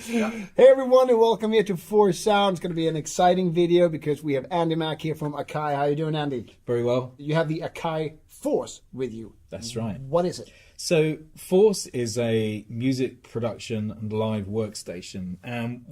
Yeah. Hey everyone, and welcome here to Force Sound. It's going to be an exciting video because we have Andy Mack here from AKAI. How you doing, Andy? Very well. You have the AKAI FORCE with you. That's right. What is it? So Force is a music production and live workstation.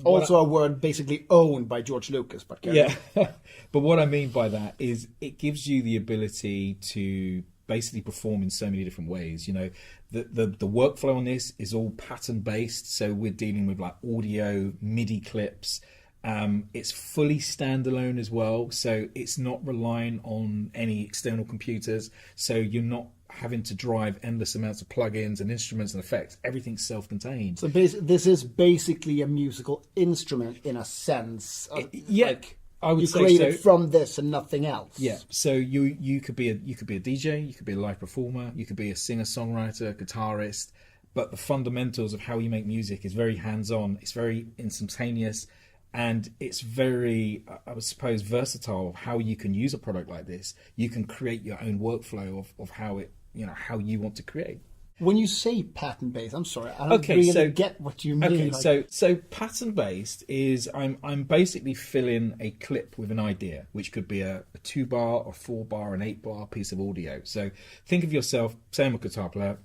Also a word basically owned by George Lucas. But yeah, but what I mean by that is it gives you the ability to basically perform in so many different ways. You know, the workflow on this is all pattern based, so we're dealing with like audio, MIDI clips. It's fully standalone as well, so it's not relying on any external computers, so you're not having to drive endless amounts of plugins and instruments and effects. Everything's self-contained. So this is basically a musical instrument in a sense. Yeah. Like, I would you say created so. from this and nothing else. Yeah. So you could be a DJ, you could be a live performer, you could be a singer, songwriter, guitarist. But the fundamentals of how you make music is very hands-on. It's very instantaneous, and it's very, I would suppose, versatile of how you can use a product like this. You can create your own workflow of how it, you know, how you want to create. When you say pattern-based, I'm sorry, I don't really get what you mean. Okay, like... so pattern-based is I'm basically filling a clip with an idea, which could be a 2-bar, a 4-bar, an 8-bar piece of audio. So think of yourself, say I'm a guitar player,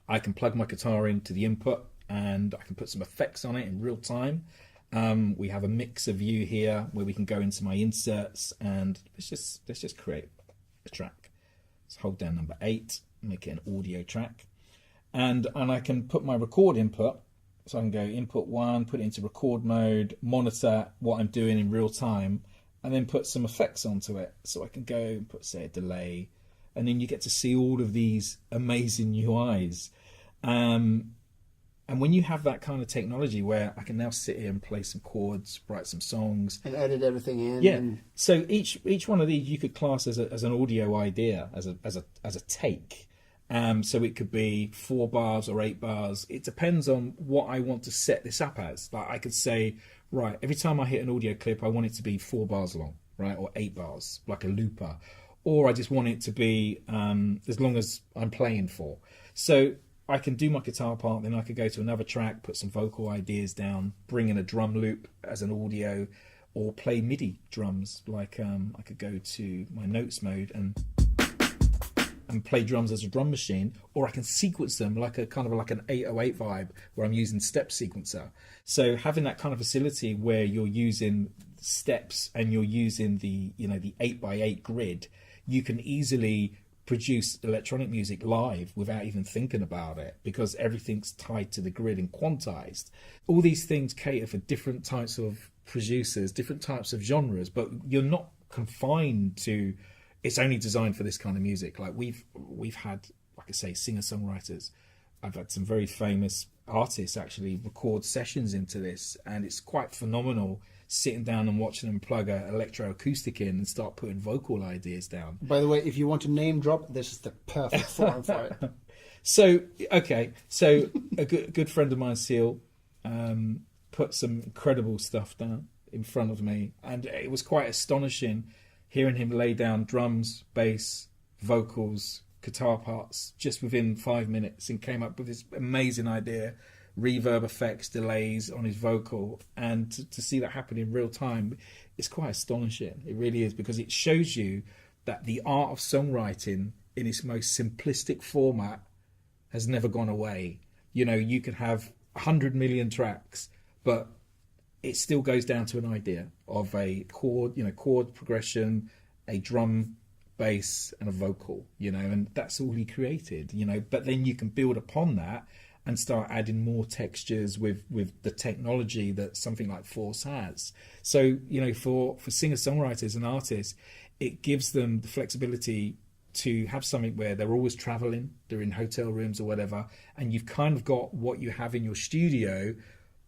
I can plug my guitar into the input and I can put some effects on it in real time. We have a mixer view here where we can go into my inserts and let's just create a track. Let's hold down number 8. Make it an audio track, and I can put my record input, so I can go input 1, put it into record mode, monitor what I'm doing in real time, and then put some effects onto it, so I can go and put, say, a delay, and then you get to see all of these amazing UIs. And when you have that kind of technology where I can now sit here and play some chords, write some songs, and edit everything in. Yeah. So each one of these you could class as an audio idea, as a take. So it could be 4 bars or 8 bars. It depends on what I want to set this up as. Like I could say, right, every time I hit an audio clip, I want it to be 4 bars long, right, or 8 bars, like a looper, or I just want it to be as long as I'm playing for. So I can do my guitar part, then I could go to another track, put some vocal ideas down, bring in a drum loop as an audio, or play MIDI drums. Like I could go to my notes mode and play drums as a drum machine, or I can sequence them like an 808 vibe where I'm using step sequencer. So having that kind of facility where you're using steps and you're using the 8x8 grid, you can easily produce electronic music live without even thinking about it, because everything's tied to the grid and quantized. All these things cater for different types of producers, different types of genres, but you're not confined to it's only designed for this kind of music. Like we've had, like I say, singer-songwriters. I've had some very famous artists actually record sessions into this, and it's quite phenomenal sitting down and watching them plug an electroacoustic in and start putting vocal ideas down. By the way, if you want to name drop, this is the perfect forum for it. So a good friend of mine, Seal, put some incredible stuff down in front of me, and it was quite astonishing hearing him lay down drums, bass, vocals, guitar parts just within 5 minutes, and came up with this amazing idea, reverb effects, delays on his vocal, and to see that happen in real time, it's quite astonishing. It really is, because it shows you that the art of songwriting in its most simplistic format has never gone away. You know, you could have 100 million tracks, but it still goes down to an idea of a chord progression, a drum, bass, and a vocal, and that's all he created, but then you can build upon that and start adding more textures with the technology that something like Force has. So, for singer-songwriters and artists, it gives them the flexibility to have something where they're always traveling, they're in hotel rooms or whatever, and you've kind of got what you have in your studio.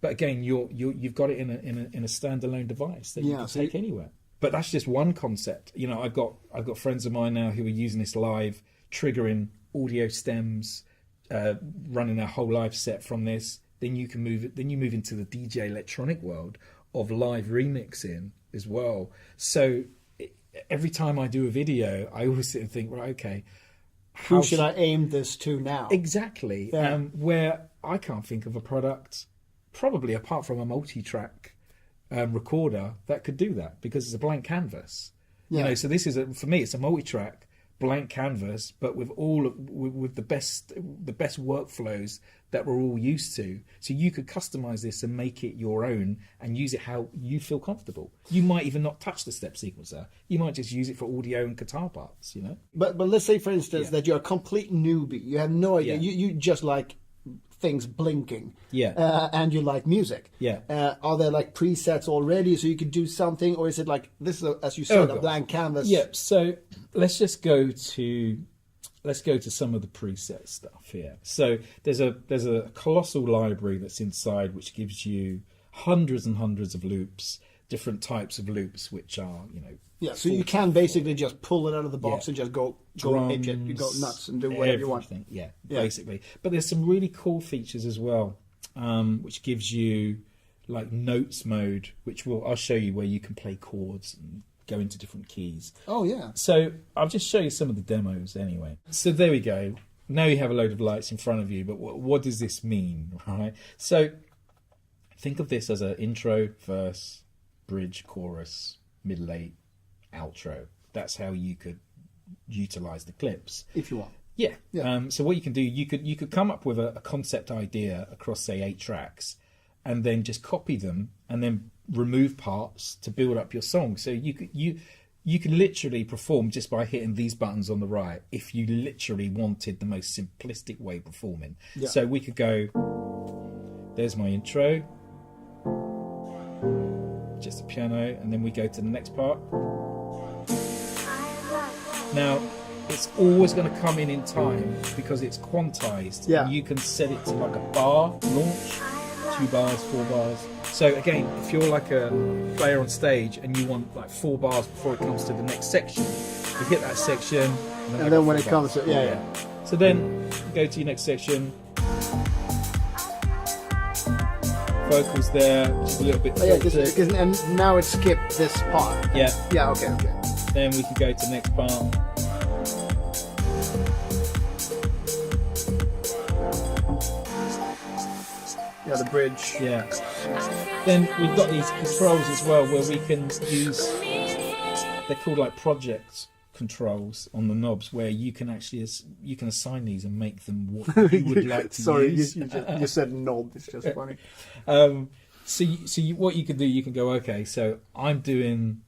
But again, you've got it in a standalone device that you can take anywhere. But that's just one concept. I've got friends of mine now who are using this live, triggering audio stems, running a whole live set from this. Then you move into the DJ electronic world of live remixing as well. So every time I do a video, I always sit and think, right, okay, who should I aim this to now? Exactly. Yeah. Where I can't think of a product probably apart from a multi-track recorder that could do that, because it's a blank canvas. You know, so this is for me, it's a multi-track blank canvas, but with with the best workflows that we're all used to. So you could customize this and make it your own and use it how you feel comfortable. You might even not touch the step sequencer. You might just use it for audio and guitar parts, you know? But let's say, for instance, that you're a complete newbie. You have no idea. You just like things blinking. And you like music. Are there like presets already so you could do something, or is it like this is as you said, a blank canvas? So let's just go to some of the preset stuff here. So there's a colossal library that's inside, which gives you hundreds and hundreds of loops, different types of loops, which are, you know. So you can basically just pull it out of the box and just go pitch it. You go nuts and do whatever you want. Basically. But there's some really cool features as well, which gives you like notes mode, which I'll show you, where you can play chords and go into different keys. Oh yeah. So I'll just show you some of the demos anyway. So there we go. Now you have a load of lights in front of you, but what does this mean, right? So think of this as an intro, verse, bridge, chorus, middle eight, outro. That's how you could utilize the clips if you want. So what you can do, you could come up with a concept idea across, say, 8 tracks, and then just copy them and then remove parts to build up your song. So you can literally perform just by hitting these buttons on the right if you literally wanted the most simplistic way of performing. So we could go, there's my intro, just a piano, and then we go to the next part. Now it's always going to come in time because it's quantized. You can set it to like a bar launch, 2 bars, 4 bars. So again, if you're like a player on stage and you want like 4 bars before it comes to the next section, you hit that section, and then when it comes to so then you go to your next section, vocals there, which is a little bit and now it skipped this part. Okay. Then we could go to the next part. The bridge. Then we've got these controls as well, where we can use, they're called like project controls on the knobs, where you can actually assign these and make them what you would like to use. You said knob. It's just funny. So what you can do, you can go, okay, so I'm doing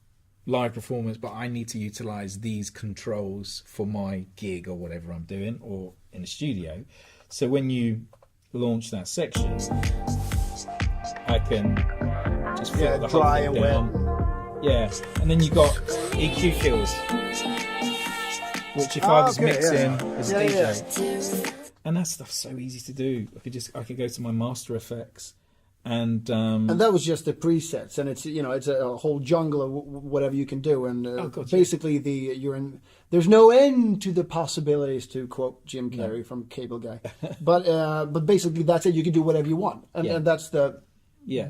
live performance, but I need to utilize these controls for my gig or whatever I'm doing, or in the studio. So when you launch that section, I can just fill the dry and down. And then you've got EQ kills, which if I was mixing as a DJ, and that stuff's so easy to do. I could go to my Master Effects, and that was just the presets, and it's it's a whole jungle of whatever you can do, and basically there's no end to the possibilities, to quote Jim Carrey from Cable Guy. But basically that's it. You can do whatever you want, and that's the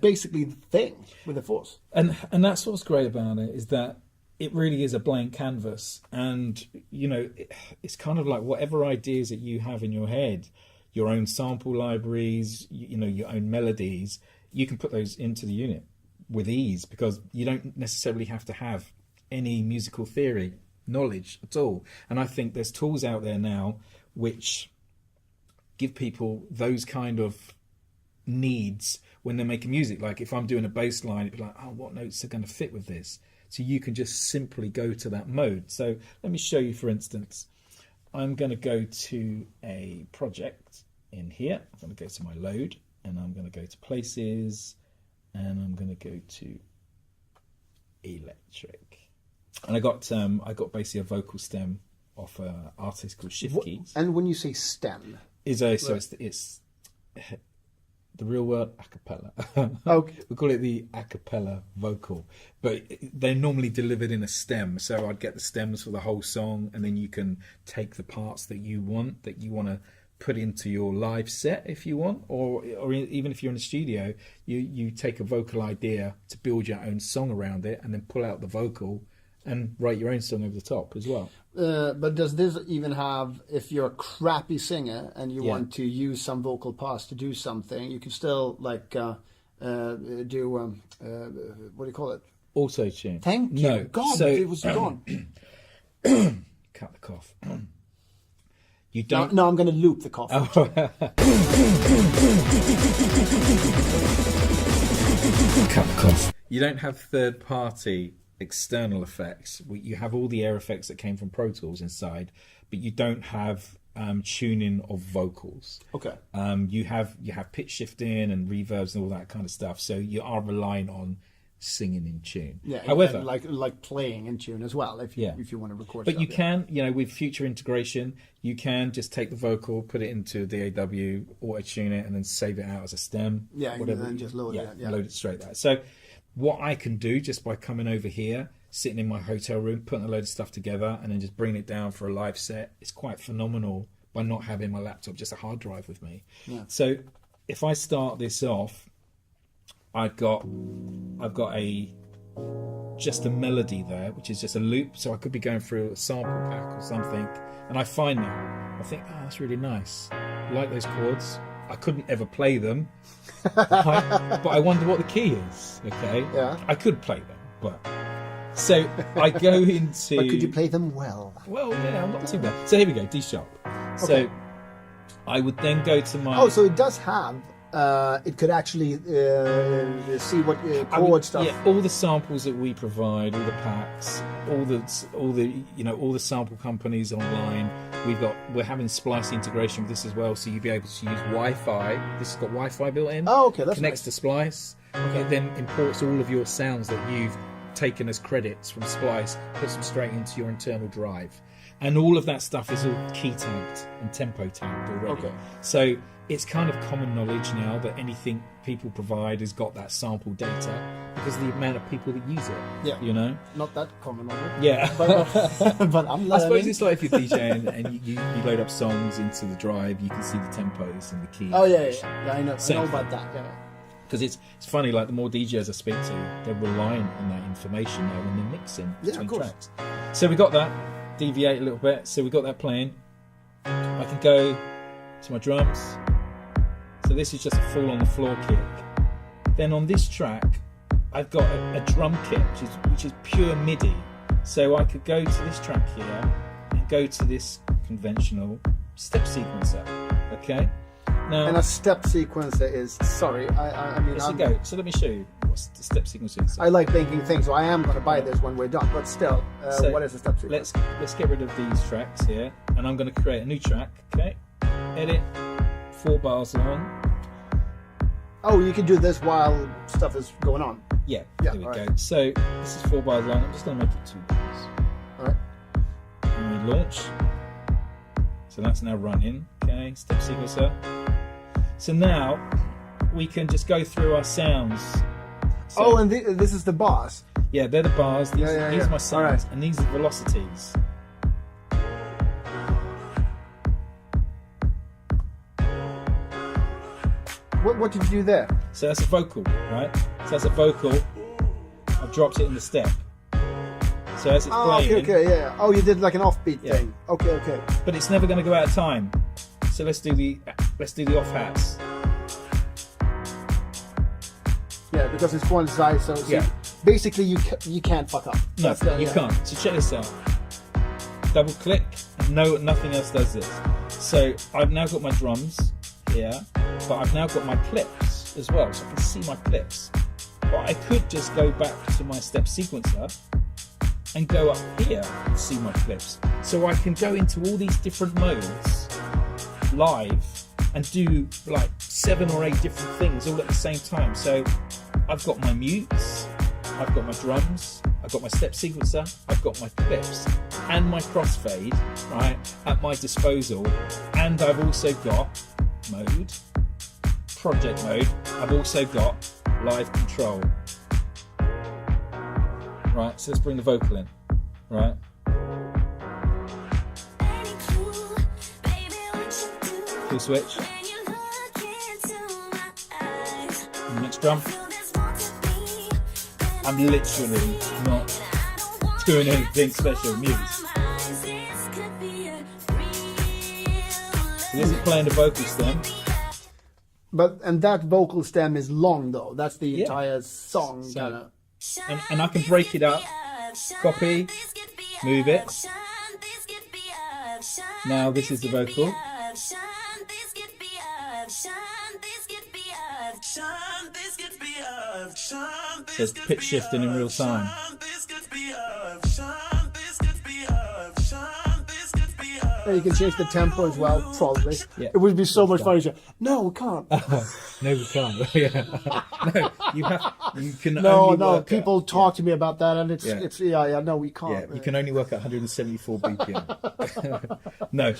basically the thing with the Force. And that's what's great about it, is that it really is a blank canvas, and it's kind of like whatever ideas that you have in your head, your own sample libraries, your own melodies, you can put those into the unit with ease, because you don't necessarily have to have any musical theory knowledge at all. And I think there's tools out there now which give people those kind of needs when they're making music. Like if I'm doing a bass line, it'd be like, oh, what notes are going to fit with this? So you can just simply go to that mode. So let me show you, for instance. I'm going to go to a project in here. I'm going to go to my load, and I'm going to go to places, and I'm going to go to electric. And I got basically a vocal stem off an artist called Shift Keys. And when you say stem, it's the real word acapella. Okay. We call it the acapella vocal, but they're normally delivered in a stem. So I'd get the stems for the whole song, and then you can take the parts that you want to put into your live set if you want, or even if you're in the studio, you take a vocal idea to build your own song around it, and then pull out the vocal and write your own song over the top as well. But does this even have, if you're a crappy singer and you want to use some vocal parts to do something, you can still like do what do you call it? Auto tune. Thank you. No. God, So, it was gone. cut the cough. You don't. No, I'm going to loop the cough. Oh. Cut the cough. You don't have third-party external effects. You have all the air effects that came from Pro Tools inside, but you don't have tuning of vocals. Okay. You have pitch shifting and reverbs and all that kind of stuff. So you are relying on singing in tune. Yeah. However, like playing in tune as well, if you want to record. But stuff, you can, with future integration, you can just take the vocal, put it into the DAW, auto tune it, and then save it out as a stem. Yeah, whatever. and then just load it. Yeah, load it straight there. So what I can do just by coming over here, sitting in my hotel room, putting a load of stuff together, and then just bringing it down for a live set, it's quite phenomenal by not having my laptop, just a hard drive with me. Yeah. So if I start this off, I've got just a melody there, which is just a loop. So I could be going through a sample pack or something, and I find that. I think, that's really nice. I like those chords. I couldn't ever play them, but I wonder what the key is. Okay, yeah, I could play them, but so I go into. But could you play them well? Well, yeah, I'm not too bad. So here we go, D sharp. Okay. So I would then go to my. Oh, so it does have. It could actually see what chord stuff. Yeah, all the samples that we provide, all the packs, all the sample companies online. We're having Splice integration with this as well, so you'll be able to use Wi-Fi. This has got Wi-Fi built in. Oh, okay, that's connects nice. to Splice. Okay. It then imports all of your sounds that you've taken as credits from Splice, puts them straight into your internal drive, and all of that stuff is all key tagged and tempo tagged already. Okay. So it's kind of common knowledge now that anything people provide has got that sample data because of the amount of people that use it. Yeah. Not that common knowledge. Yeah. But I'm learning. I suppose it's like if you're DJing and you load up songs into the drive, you can see the tempos and the keys. Oh, yeah, I know. I know about that, yeah. Because it's funny, like the more DJs I speak to, they're relying on that information now when they're mixing between tracks. So we got that, deviate a little bit, so we got that playing. I can go to my drums. So this is just a fall on the floor kick. Then on this track, I've got a drum kit, which is pure MIDI. So I could go to this track here and go to this conventional step sequencer. Okay. Now, and a step sequencer is I mean. Let's go. So let me show you what the step sequencer is. I like making things, so I am going to buy this when we're done. But still, what is a step sequencer? Let's get rid of these tracks here, and I'm going to create a new track. Okay. Edit. 4 bars long. Oh, you can do this while stuff is going on. Yeah, there we go. Right. So this is 4 bars long. I'm just going to make it 2 bars. All right. And we launch. So that's now running. Okay, step sequencer. So now we can just go through our sounds. So, and this is the bars. Yeah, they're the bars. These are my sounds, and these are velocities. What did you do there? So that's a vocal, right? So that's a vocal. I've dropped it in the step. So as it's playing. Okay, yeah. Oh, you did like an offbeat thing. Okay. But it's never going to go out of time. So let's do the off hats. Yeah, because it's one side, so basically you can't fuck up. No, you can't. So check this out. Double click, and nothing else does this. So I've now got my drums here, but I've now got my clips as well, so I can see my clips. But I could just go back to my step sequencer and go up here and see my clips. So I can go into all these different modes live and do like 7 or 8 different things all at the same time. So I've got my mutes, I've got my drums, I've got my step sequencer, I've got my clips and my crossfade, right, at my disposal. And I've also got mode, project mode, I've also got live control. Right, so let's bring the vocal in, right? Full switch. Next drum. I'm literally not doing anything special music. This is playing the vocal stem. And that vocal stem is long though. That's the entire song. So, and I can break it up. Copy, move it. Now this is the vocal. So it's pitch shifting in real time. You can change the tempo as well, probably. Yeah. It would be so much fun. No, we can't. No, we can't. Yeah. No, you can No, only no. work People at, talk to me about that, and it's no, we can't. Yeah, you can only work at 174 BPM. No,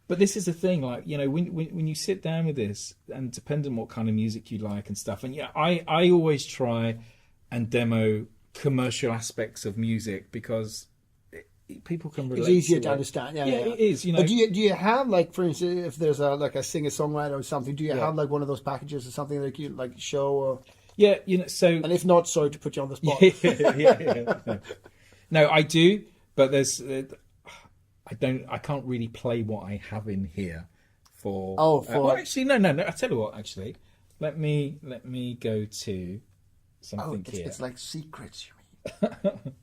but this is the thing. Like, you know, when you sit down with this, and depending on what kind of music you like and stuff, and I always try and demo commercial aspects of music because people can relate. It's easier to it. understand. Yeah, it is. You know, but do you have, like, for instance, if there's a singer-songwriter or something, do you have like one of those packages or something that you like show? Or yeah, you know. So, and if not, sorry to put you on the spot. yeah. No, I do, but there's I can't really play what I have in here for. Actually, no. I tell you what, actually, let me go to something here. It's like secrets.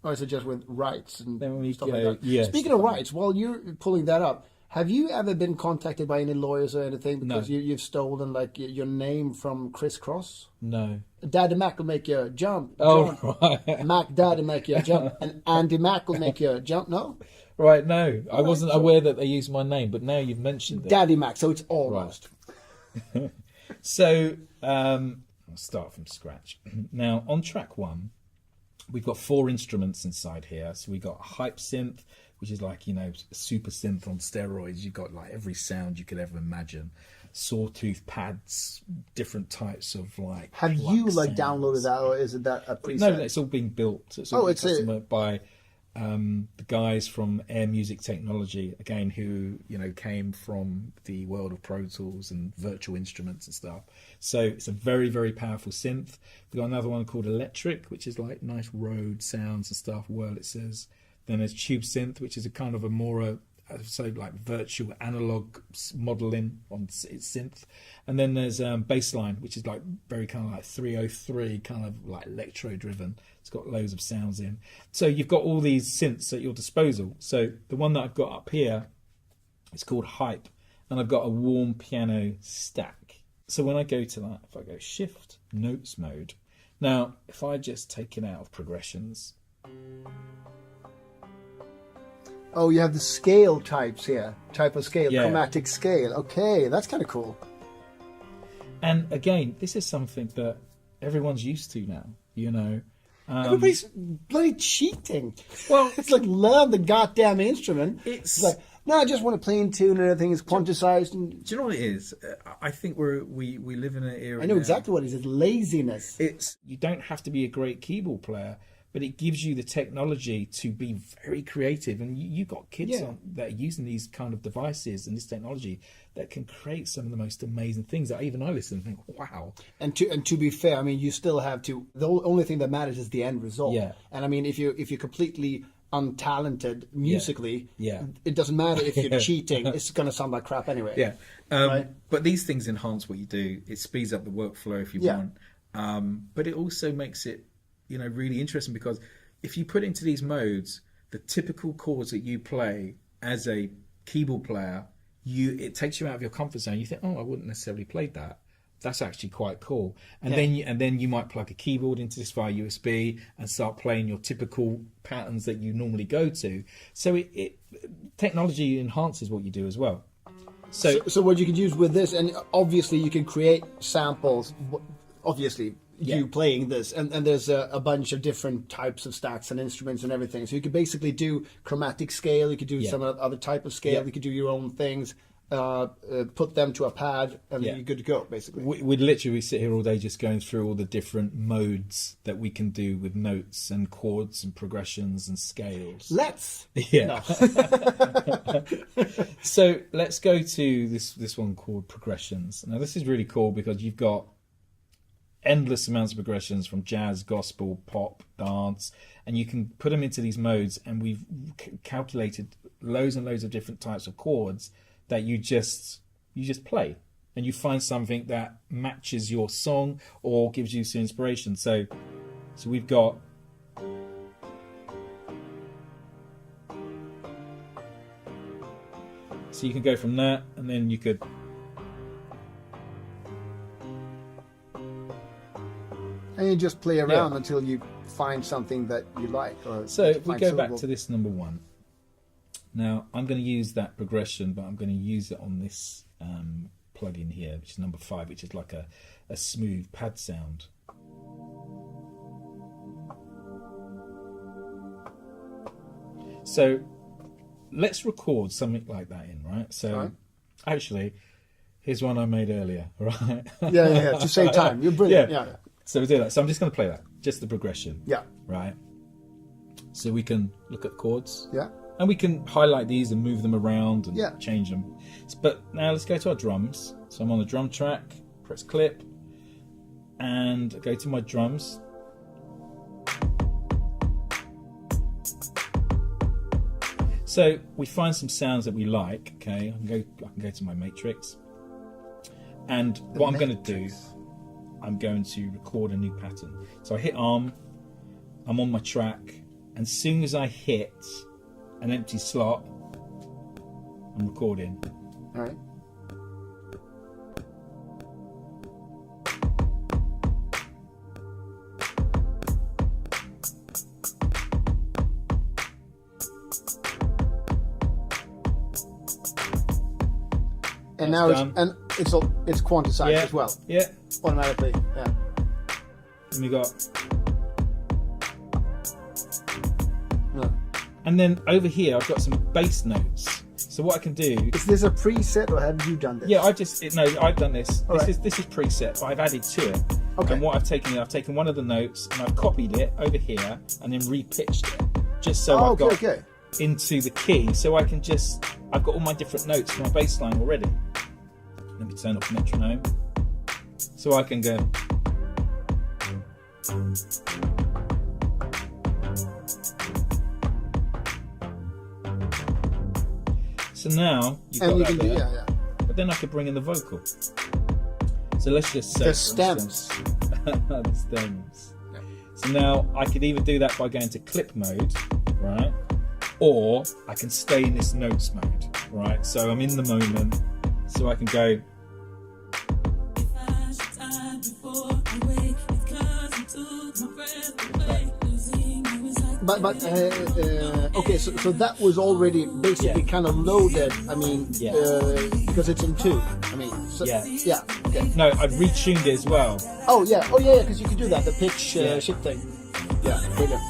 Or is it just with rights and stuff like that? Yeah. Speaking of rights, while you're pulling that up, have you ever been contacted by any lawyers or anything because you've stolen like your name from Criss Cross? No. Daddy Mac will make you jump. Right. Mac Daddy make you jump, and Andy Mac will make you jump. No. Right. No, I wasn't aware that they used my name, but now you've mentioned it. Daddy Mac, so it's almost. Right. So I'll start from scratch. Now on track 1. We've got 4 instruments inside here. So we've got hype synth, which is like, you know, super synth on steroids. You've got like every sound you could ever imagine. Sawtooth pads, different types of like. Have you like sounds. Downloaded that, or is it that a preset? No, it's all being built. It's all custom by the guys from Air Music Technology, again, who, you know, came from the world of Pro Tools and virtual instruments and stuff. So it's a very, very powerful synth. We've got another one called Electric, which is like nice road sounds and stuff, it says. Then there's Tube Synth, which is a kind of a more, like virtual analog modeling on its synth. And then there's Bassline, which is like very kind of like 303, kind of like electro driven. It's got loads of sounds in. So you've got all these synths at your disposal. So the one that I've got up here is called Hype, and I've got a warm piano stack. So when I go to that, if I go Shift, Notes mode. Now, if I just take it out of progressions. Oh, you have the scale types here. Type of scale, Yeah. chromatic scale. Okay, that's kind of cool. And again, this is something that everyone's used to now, you know. Everybody's bloody cheating. Well, It's like, learn the goddamn instrument. It's like, no, I just want to play in tune and everything is quantized. And do you know what it is? I think we live in an era. I know now. exactly what it is. It's laziness. You don't have to be a great keyboard player, but it gives you the technology to be very creative. And you got kids that are using these kind of devices and this technology that can create some of the most amazing things that even I listen and think, wow. And to be fair, I mean, you still have to. The only thing that matters is the end result. Yeah. And I mean, if you're completely untalented musically, Yeah. it doesn't matter if you're cheating. It's going to sound like crap anyway. Yeah. Right? But these things enhance what you do. It speeds up the workflow if you want. But it also makes it, you know, really interesting, because if you put into these modes the typical chords that you play as a keyboard player, it takes you out of your comfort zone. You think, oh, I wouldn't necessarily play that. That's actually quite cool. And then you might plug a keyboard into this via USB and start playing your typical patterns that you normally go to. So technology enhances what you do as well. So what you could use with this, and obviously you can create samples. Obviously, you playing this, and there's a bunch of different types of stacks and instruments and everything. So you could basically do chromatic scale. You could do some other type of scale. You could do your own things. Put them to a pad, and you're good to go. Basically, we'd literally sit here all day just going through all the different modes that we can do with notes and chords and progressions and scales. No. So let's go to this one called progressions. Now this is really cool because you've got endless amounts of progressions from jazz, gospel, pop, dance, and you can put them into these modes, and we've calculated loads and loads of different types of chords that you just play, and you find something that matches your song or gives you some inspiration. So we've got so you can go from that, and then you could and you just play around until you find something that you like. So if we go back to this number one. Now, I'm going to use that progression, but I'm going to use it on this plugin here, which is number 5, which is like a smooth pad sound. So let's record something like that in, right? So actually, here's one I made earlier, right? Yeah. To save time. You're brilliant. Yeah. So we do that. So I'm just going to play that, just the progression. Yeah. Right. So we can look at chords. Yeah. And we can highlight these and move them around and change them. But now let's go to our drums. So I'm on the drum track, press clip, and go to my drums. So we find some sounds that we like. Okay, I can go to my matrix, and what I'm going to do, I'm going to record a new pattern. So I hit arm, I'm on my track, and as soon as I hit an empty slot, I'm recording. All right. And now it's quantized as well. Yeah. Automatically. Yeah. And we got. And then over here, I've got some bass notes. So what I can do... Is this a preset, or have you done this? Yeah, I've done this. This is preset, but I've added to it. Okay. And what I've taken one of the notes, and I've copied it over here, and then repitched it, just so I've got into the key. So I've got all my different notes for my bass line already. Let me turn off metronome. So I can go... So now you've got that there, but then I could bring in the vocal. So let's just say the stems. The stems. Yeah. So now I could either do that by going to clip mode, right, or I can stay in this notes mode, right. So I'm in the moment, so I can go. But okay, so that was already basically kind of loaded. I mean, because it's in 2. I mean, so, yeah. Okay. No, I've retuned it as well. Oh yeah, because you can do that. The pitch shift thing. Yeah, brilliant.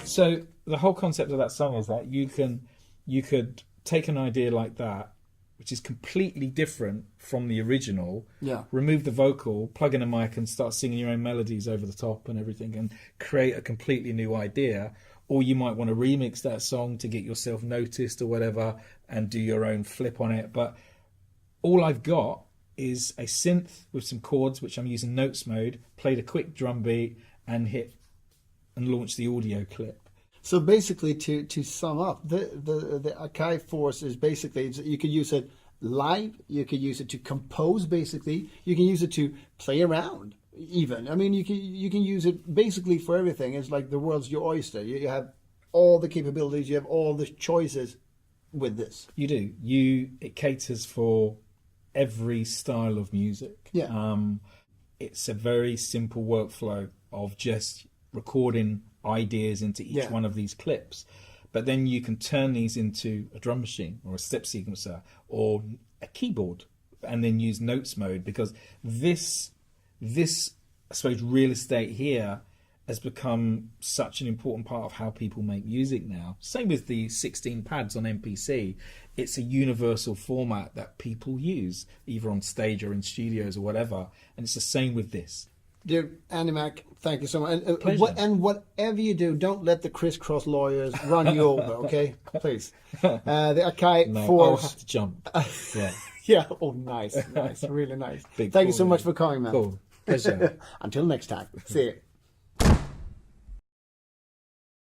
So the whole concept of that song is that you could take an idea like that, which is completely different from the original, remove the vocal, plug in a mic and start singing your own melodies over the top and everything, and create a completely new idea. Or you might want to remix that song to get yourself noticed or whatever and do your own flip on it. But all I've got is a synth with some chords, which I'm using notes mode, played a quick drum beat and hit and launch the audio clip. So basically, to sum up, the AKAI Force is basically, you could use it live, you could use it to compose, basically, you can use it to play around, even. I mean, you can use it basically for everything. It's like the world's your oyster. You have all the capabilities, you have all the choices with this. You do. It caters for every style of music. Yeah. It's a very simple workflow of just recording ideas into each one of these clips, but then you can turn these into a drum machine or a step sequencer or a keyboard, and then use notes mode, because this I suppose real estate here has become such an important part of how people make music now. Same with the 16 pads on MPC. It's a universal format that people use either on stage or in studios or whatever, and it's the same with this. Dude, Andy Mack, thank you so much. And, Pleasure. and whatever you do, don't let the crisscross lawyers run you over, okay? Please. The AKAI No, I'll Force. have to jump. Yeah. Yeah. Oh, nice. Really nice. Big Thank you so cool, much yeah. for coming, man. Cool. Pleasure. Until next time. See you.